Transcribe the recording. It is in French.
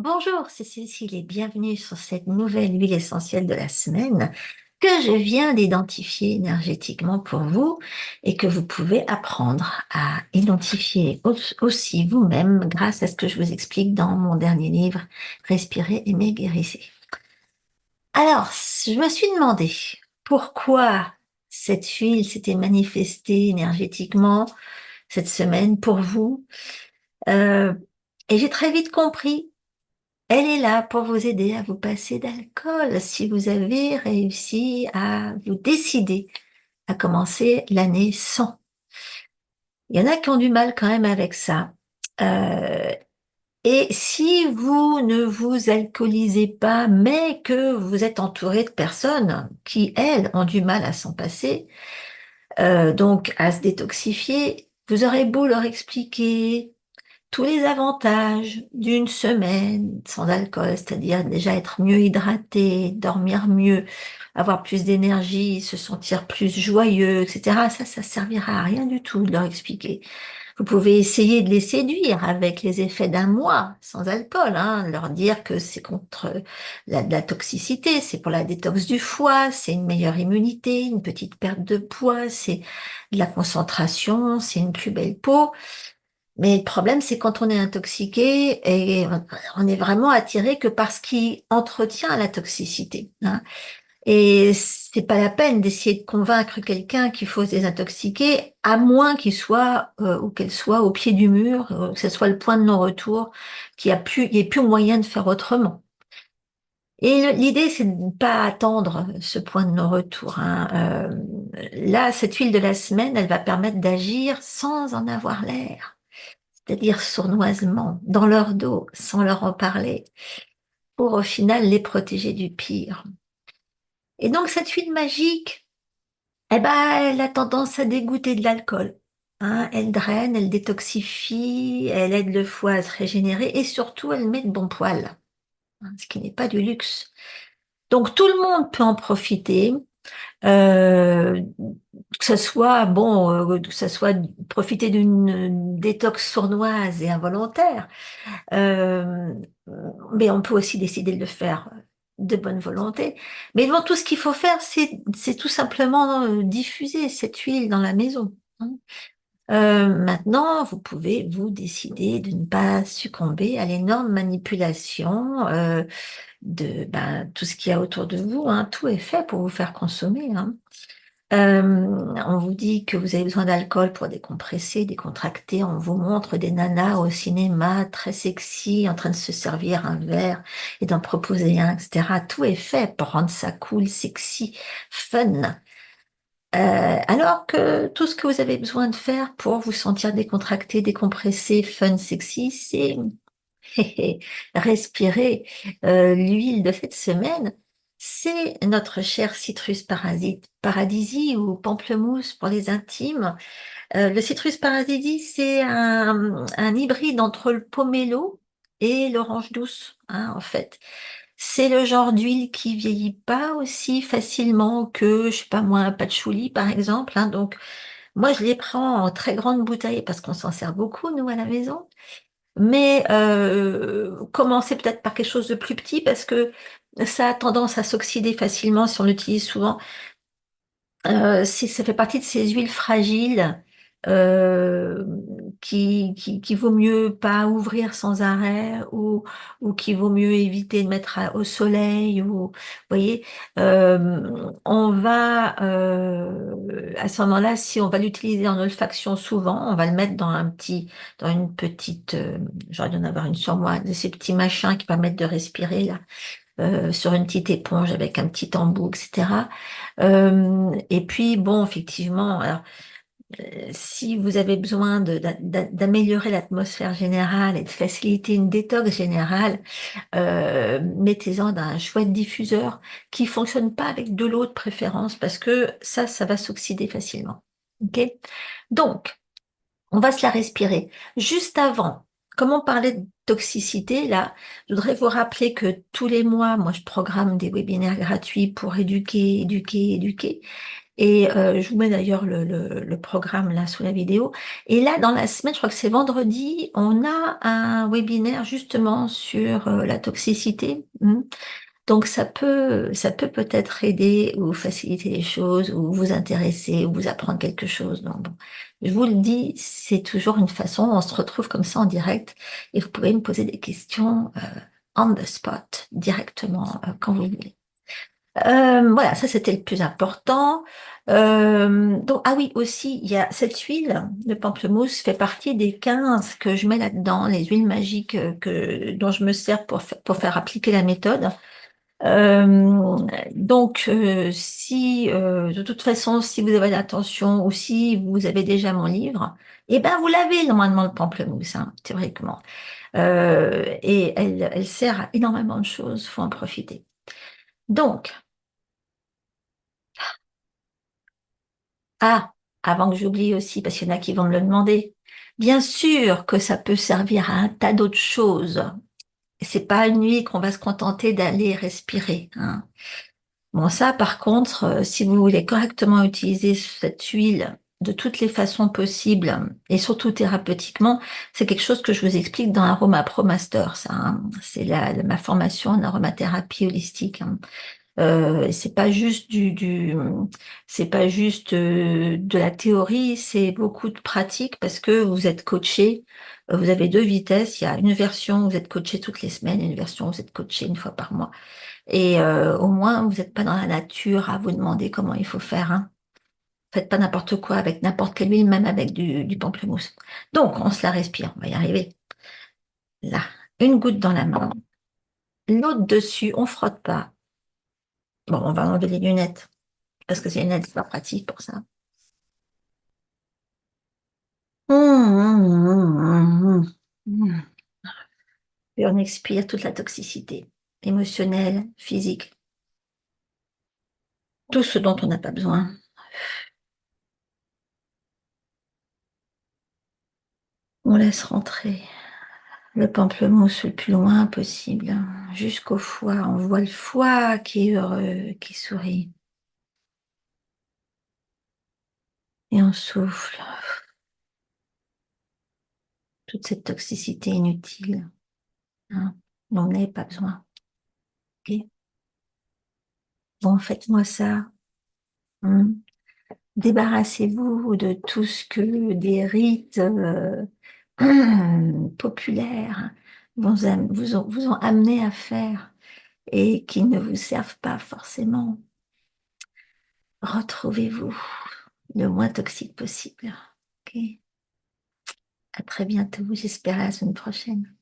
Bonjour, c'est Cécile et bienvenue sur cette nouvelle huile essentielle de la semaine que je viens d'identifier énergétiquement pour vous et que vous pouvez apprendre à identifier aussi vous-même grâce à ce que je vous explique dans mon dernier livre, Respirer, aimer, guérissez. Alors, je me suis demandé pourquoi cette huile s'était manifestée énergétiquement cette semaine pour vous. Euh, et j'ai très vite compris. Elle est là pour vous aider à vous passer d'alcool si vous avez réussi à vous décider à commencer l'année sans. Il y en a qui ont du mal quand même avec ça. Euh, et si vous ne vous alcoolisez pas, mais que vous êtes entouré de personnes qui, elles, ont du mal à s'en passer, donc à se détoxifier, vous aurez beau leur expliquer tous les avantages d'une semaine sans alcool, c'est-à-dire déjà être mieux hydraté, dormir mieux, avoir plus d'énergie, se sentir plus joyeux, etc. Ça servira à rien du tout de leur expliquer. Vous pouvez essayer de les séduire avec les effets d'un mois sans alcool, hein, leur dire que c'est contre la toxicité, c'est pour la détox du foie, c'est une meilleure immunité, une petite perte de poids, c'est de la concentration, c'est une plus belle peau. Mais le problème, c'est quand on est intoxiqué et on est vraiment attiré que par ce qui entretient la toxicité, hein. Et c'est pas la peine d'essayer de convaincre quelqu'un qu'il faut se désintoxiquer, à moins qu'il soit ou qu'elle soit au pied du mur, que ce soit le point de non-retour, il n'y ait plus moyen de faire autrement. Et l'idée, c'est de ne pas attendre ce point de non-retour, hein. Là, cette huile de la semaine, elle va permettre d'agir sans en avoir l'air, c'est-à-dire sournoisement, dans leur dos, sans leur en parler, pour au final les protéger du pire. Et donc cette huile magique, eh ben, elle a tendance à dégoûter de l'alcool, hein. Elle draine, elle détoxifie, elle aide le foie à se régénérer et surtout elle met de bons poils, hein, ce qui n'est pas du luxe. Donc tout le monde peut en profiter. Euh, que ce soit que ce soit profiter d'une détox sournoise et involontaire. Euh, mais on peut aussi décider de le faire de bonne volonté. Mais bon, tout ce qu'il faut faire, c'est tout simplement diffuser cette huile dans la maison, hein. Maintenant, vous pouvez vous décider de ne pas succomber à l'énorme manipulation tout ce qu'il y a autour de vous, hein. Tout est fait pour vous faire consommer, hein. On vous dit que vous avez besoin d'alcool pour décompresser, décontracter. On vous montre des nanas au cinéma très sexy en train de se servir un verre et d'en proposer un, etc. Tout est fait pour rendre ça cool, sexy, fun. Alors que tout ce que vous avez besoin de faire pour vous sentir décontracté, décompressé, fun, sexy, c'est respirer l'huile de cette semaine. C'est notre cher citrus parasite, paradisi ou pamplemousse pour les intimes. Le citrus paradisi, c'est un hybride entre le pomelo et l'orange douce, hein, en fait. C'est le genre d'huile qui vieillit pas aussi facilement que, je sais pas moi, un patchouli, par exemple, hein. Donc, moi, je les prends en très grande bouteille parce qu'on s'en sert beaucoup, nous, à la maison. Mais commencer peut-être par quelque chose de plus petit parce que ça a tendance à s'oxyder facilement si on l'utilise souvent. Ça fait partie de ces huiles fragiles euh, qui vaut mieux pas ouvrir sans arrêt ou qui vaut mieux éviter de mettre au soleil ou vous voyez, on va à ce moment-là, si on va l'utiliser en olfaction souvent, on va le mettre dans une petite j'aurais dû en avoir une sur moi, de ces petits machins qui permettent de respirer là, sur une petite éponge avec un petit embout, etc. Et puis, bon, effectivement, alors, si vous avez besoin d'améliorer l'atmosphère générale et de faciliter une détox générale, mettez-en dans un chouette diffuseur qui fonctionne pas avec de l'eau de préférence parce que ça va s'oxyder facilement. Ok? Donc, on va se la respirer. Juste avant, comme on parlait de toxicité, là, je voudrais vous rappeler que tous les mois, moi, je programme des webinaires gratuits pour éduquer, éduquer, éduquer. Et je vous mets d'ailleurs le programme là sous la vidéo. Et là, dans la semaine, je crois que c'est vendredi, on a un webinaire justement sur la toxicité. Donc ça peut peut-être aider ou faciliter les choses, ou vous intéresser, ou vous apprendre quelque chose. Donc bon, je vous le dis, c'est toujours une façon, on se retrouve comme ça en direct, et vous pouvez me poser des questions on the spot, directement, quand vous voulez. Voilà, ça c'était le plus important. Donc, ah oui, aussi, il y a cette huile de pamplemousse fait partie des 15 que je mets là-dedans, les huiles magiques dont je me sers pour faire appliquer la méthode. Euh, donc, si de toute façon, si vous avez l'attention ou si vous avez déjà mon livre, eh ben vous l'avez normalement le pamplemousse, hein, théoriquement. Et elle sert à énormément de choses, faut en profiter. Donc, ah, avant que j'oublie aussi, parce qu'il y en a qui vont me le demander, bien sûr que ça peut servir à un tas d'autres choses. C'est pas une nuit qu'on va se contenter d'aller respirer, hein. Bon, ça, par contre, si vous voulez correctement utiliser cette huile de toutes les façons possibles, et surtout thérapeutiquement, c'est quelque chose que je vous explique dans Aroma Pro Master, ça, hein. C'est ma formation en aromathérapie holistique, hein. C'est pas juste c'est pas juste de la théorie, c'est beaucoup de pratique parce que vous êtes coaché. Vous avez deux vitesses. Il y a une version où vous êtes coaché toutes les semaines, et une version où vous êtes coaché une fois par mois. Et au moins, vous n'êtes pas dans la nature à vous demander comment il faut faire, hein. Faites pas n'importe quoi avec n'importe quelle huile, même avec du pamplemousse. Donc, on se la respire, on va y arriver. Là, une goutte dans la main, l'autre dessus, on frotte pas. Bon, on va enlever les lunettes, parce que les lunettes, c'est pas pratique pour ça. Et on expire toute la toxicité émotionnelle, physique, tout ce dont on n'a pas besoin. On laisse rentrer le pamplemousse le plus loin possible, jusqu'au foie. On voit le foie qui est heureux, qui sourit. Et on souffle toute cette toxicité inutile, hein, dont on n'avait pas besoin. Ok. Bon, faites-moi ça, hein. Débarrassez-vous de tout ce que des rites populaires vous ont amené à faire et qui ne vous servent pas forcément. Retrouvez-vous le moins toxique possible. Ok. À très bientôt, j'espère à la semaine prochaine.